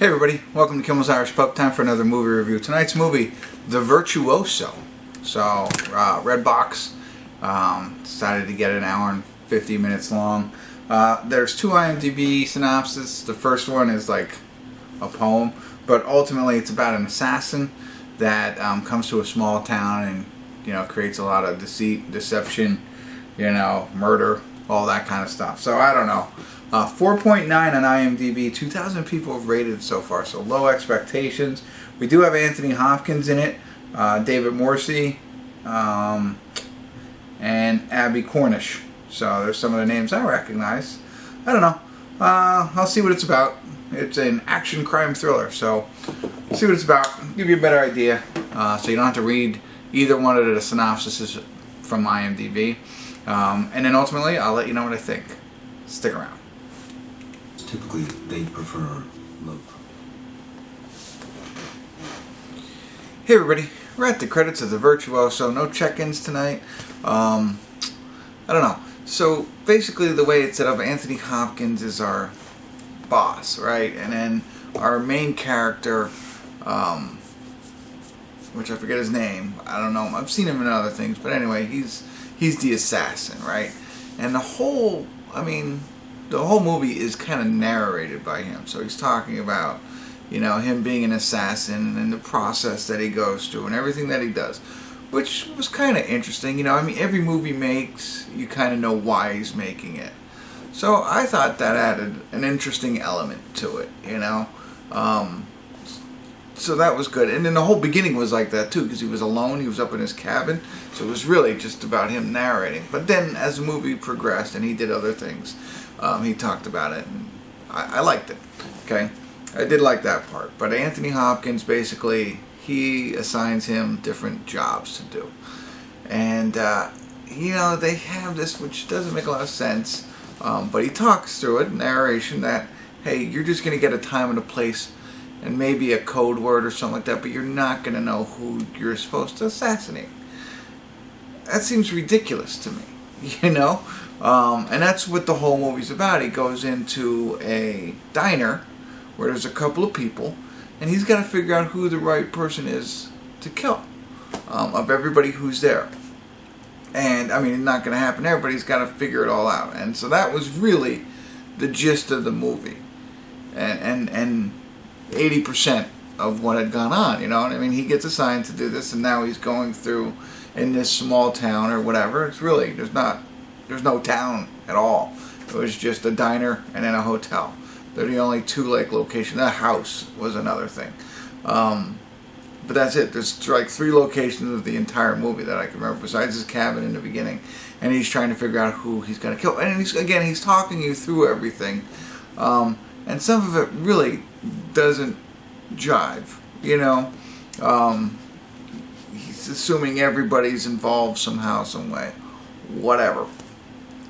Hey everybody, welcome to Kimmel's Irish Pub. Time for another movie review. Tonight's movie, The Virtuoso. So, Red Box decided to get an hour and 50 minutes long. There's two IMDb synopses. The first one is like a poem, but ultimately it's about an assassin that comes to a small town and creates a lot of deceit, deception, murder, all that kind of stuff. So I don't know. 4.9 on IMDb. 2,000 people have rated it so far, so low expectations. We do have Anthony Hopkins in it, David Morrissey, and Abbie Cornish. So there's some of the names I recognize. I don't know. I'll see what it's about. It's an action crime thriller, so see what it's about. Give you a better idea, so you don't have to read either one of the synopsises from IMDb. And then ultimately, I'll let you know what I think. Stick around. Typically, they prefer love. Hey everybody, we're at the credits of The Virtuoso. No check-ins tonight. I don't know. So basically, the way it's set up, Anthony Hopkins is our boss, right? And then our main character, which I forget his name. I don't know. I've seen him in other things, but anyway, he's the assassin, right? And the whole movie is kind of narrated by him. So he's talking about, him being an assassin and the process that he goes through and everything that he does, which was kind of interesting. Every movie makes, you kind of know why he's making it. So I thought that added an interesting element to it, So that was good. And then the whole beginning was like that too, because he was alone, he was up in his cabin, so it was really just about him narrating. But then as the movie progressed and he did other things, he talked about it, and I liked it. Okay, I did like that part. But Anthony Hopkins, basically, he assigns him different jobs to do. And, they have this, which doesn't make a lot of sense, but he talks through it, narration, that, hey, you're just going to get a time and a place and maybe a code word or something like that, but you're not going to know who you're supposed to assassinate. That seems ridiculous to me, and that's what the whole movie's about. He goes into a diner where there's a couple of people, and he's got to figure out who the right person is to kill, of everybody who's there. And, it's not going to happen there, but he's got to figure it all out. And so that was really the gist of the movie. And 80% of what had gone on, he gets assigned to do this, and now he's going through in this small town or whatever. It's really, there's no town at all. It was just a diner and then a hotel. They're the only two locations. A house was another thing. But that's it. There's like 3 locations of the entire movie that I can remember, besides his cabin in the beginning. And he's trying to figure out who he's going to kill. And he's talking you through everything. And some of it really doesn't jive, He's assuming everybody's involved somehow, some way, whatever.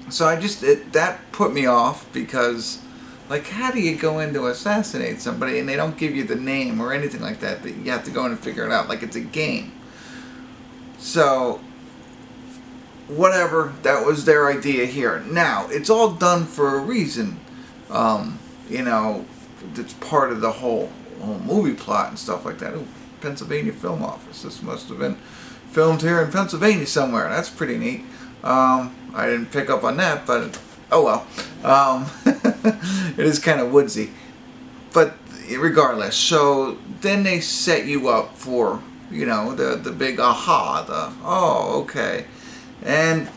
So that put me off, because, how do you go in to assassinate somebody and they don't give you the name or anything like that you have to go in and figure it out, like it's a game? So, whatever, that was their idea here. Now, it's all done for a reason, it's part of the whole movie plot and stuff like that. Ooh, Pennsylvania Film Office. This must have been filmed here in Pennsylvania somewhere. That's pretty neat. I didn't pick up on that, but oh well. It is kind of woodsy. But regardless, so then they set you up for, the big aha, oh, okay. And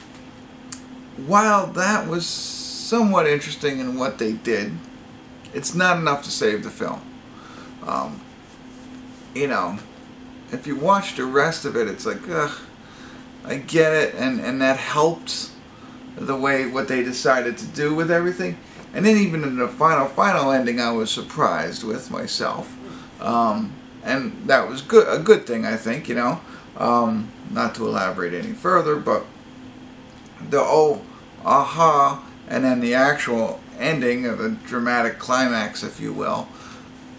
while that was somewhat interesting in what they did, it's not enough to save the film. If you watch the rest of it, it's like, ugh, I get it, and that helped what they decided to do with everything. And then even in the final ending, I was surprised with myself. And that was a good thing, I think, not to elaborate any further, but the aha, and then the actual ending of a dramatic climax, if you will,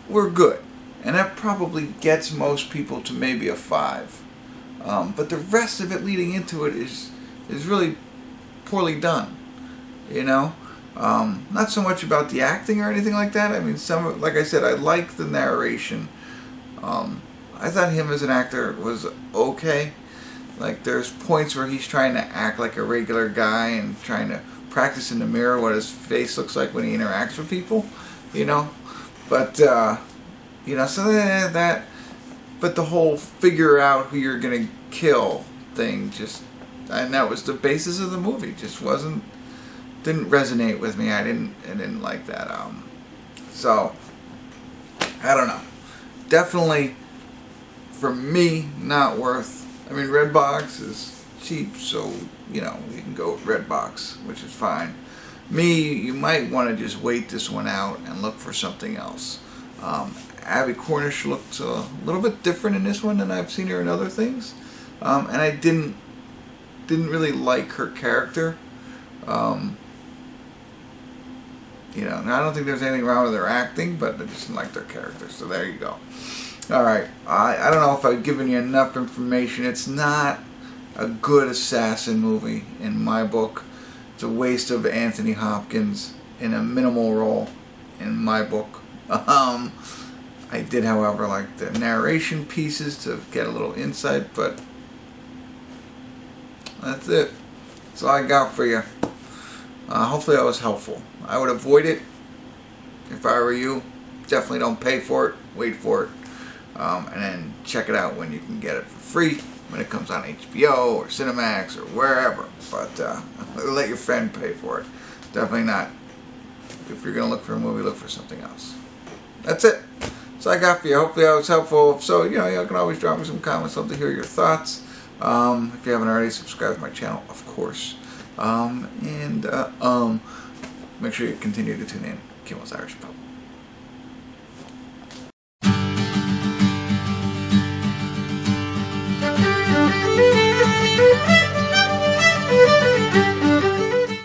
were good. And that probably gets most people to maybe a 5. But the rest of it leading into it is really poorly done, Not so much about the acting or anything like that. I mean, like I said, I like the narration. I thought him as an actor was okay. Like, there's points where he's trying to act like a regular guy and trying to practice in the mirror what his face looks like when he interacts with people, you know. But, you know, so that, but the whole figure out who you're going to kill thing just, and that was the basis of the movie, just didn't resonate with me. I didn't like that. So, I don't know. Definitely, for me, not worth. I mean, Redbox is cheap, so, you know, you can go with Redbox, which is fine. Me, you might want to just wait this one out and look for something else. Abbie Cornish looked a little bit different in this one than I've seen her in other things, and I didn't really like her character. You know, I don't think there's anything wrong with her acting, but I just didn't like their character. So there you go. All right, I don't know if I've given you enough information. It's not a good assassin movie in my book. It's a waste of Anthony Hopkins in a minimal role in my book. I did, however, like the narration pieces to get a little insight, but that's it. That's all I got for you. Hopefully that was helpful. I would avoid it if I were you. Definitely don't pay for it. Wait for it. And then check it out when you can get it for free, when it comes on HBO or Cinemax or wherever. But let your friend pay for it. Definitely not. If you're going to look for a movie, look for something else. That's it. So I got for you. Hopefully I was helpful. So, you know, you can always drop me some comments. Love to hear your thoughts. If you haven't already, subscribe to my channel, of course. Make sure you continue to tune in. Kimmel's Irish Pub.